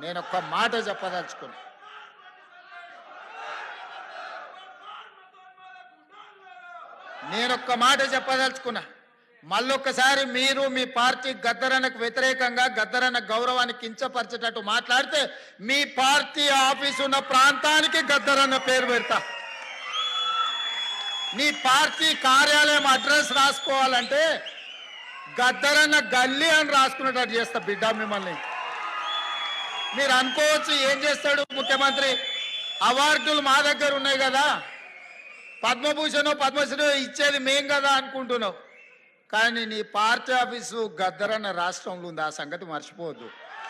నేను ఒక్క మాట చెప్పదలుచుకున్నా. మళ్ళొక్కసారి మీరు మీ పార్టీ గద్దరన్నకు వ్యతిరేకంగా గద్దరన్న గౌరవాన్ని కించపరిచేటట్టు మాట్లాడితే మీ పార్టీ ఆఫీసు ఉన్న ప్రాంతానికి గద్దరన్న పేరు పెడతా. నీ పార్టీ కార్యాలయం అడ్రస్ రాసుకోవాలంటే గద్దరన్న గల్లీ అని రాసుకునేటట్టు చేస్తా బిడ్డ మిమ్మల్ని. మీరు అనుకోవచ్చు ఏం చేస్తాడు ముఖ్యమంత్రి, అవార్డులు మా దగ్గర ఉన్నాయి కదా, పద్మభూషణ్ పద్మశ్రీ ఇచ్చేది మేం కదా అనుకుంటున్నావు. కానీ నీ పార్టీ ఆఫీసు గద్దరన్న రాష్ట్రంలో ఉంది, ఆ సంగతి మర్చిపోవద్దు.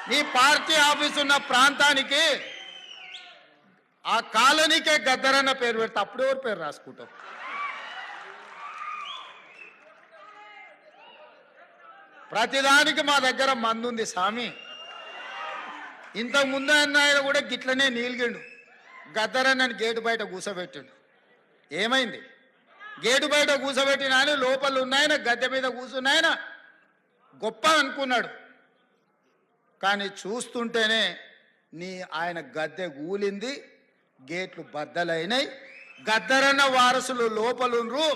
నీ పార్టీ ఆఫీసు ఉన్న ప్రాంతానికి ఆ కాలనీకే గద్దరన్న పేరు పెడితే అప్పుడు ఎవరు పేరు రాసుకుంటావు? ప్రతిదానికి మా దగ్గర మందుంది స్వామి. ఇంతకు ముందు ఆయన కూడా గిట్లనే నీలిగిండు, గద్దరన్నని గేటు బయట కూసబెట్టిండు. ఏమైంది? గేటు బయట కూసబెట్టిన ఆయన లోపల ఉన్నాయన గద్దె మీద కూర్చున్నాయన గొప్ప అనుకున్నాడు. కానీ చూస్తుంటేనే ఆయన గద్దె కూలింది, గేట్లు బద్దలైనాయి. గద్దరన్న వారసులు లోపలుండ్రు.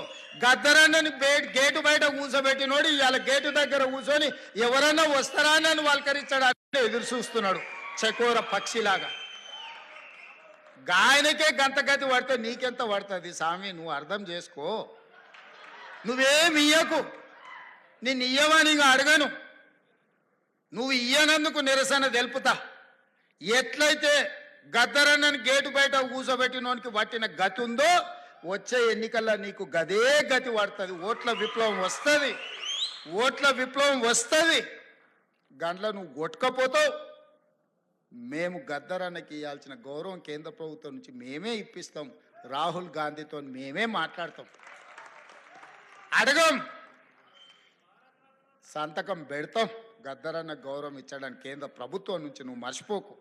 గద్దరన్నని గేటు బయట కూర్చోబెట్టినోడు ఇవాళ గేటు దగ్గర కూర్చొని ఎవరన్నా వస్తారా అని వాళ్ళకరించడానికి ఎదురు చూస్తున్నాడు చకోర పక్షిలాగా. గాయనకే గంతగతి పడితే నీకెంత పడుతుంది స్వామి? నువ్వు అర్థం చేసుకో. నువ్వేమి ఇయ్యకు, నిన్ను ఇయ్యమని అడగను. నువ్వు ఇయ్యనందుకు నిరసన తెలుపుతా. ఎట్లయితే గద్దరన్నని గేటు బయట కూర్చోబెట్టినోనికి పట్టిన గతి ఉందో వచ్చే ఎన్నికల్లో నీకు గదే గతి పడుతుంది. ఓట్ల విప్లవం వస్తుంది. గంటలో నువ్వు కొట్టుకపోతావు. మేము గద్దరన్నకి ఇవ్వాల్సిన గౌరవం కేంద్ర ప్రభుత్వం నుంచి మేమే ఇప్పిస్తాం. రాహుల్ గాంధీతో మేమే మాట్లాడతాం. అడగం, సంతకం పెడతాం. గద్దరన్న గౌరవం ఇచ్చడానికి కేంద్ర ప్రభుత్వం నుంచి నువ్వు మర్చిపోకు.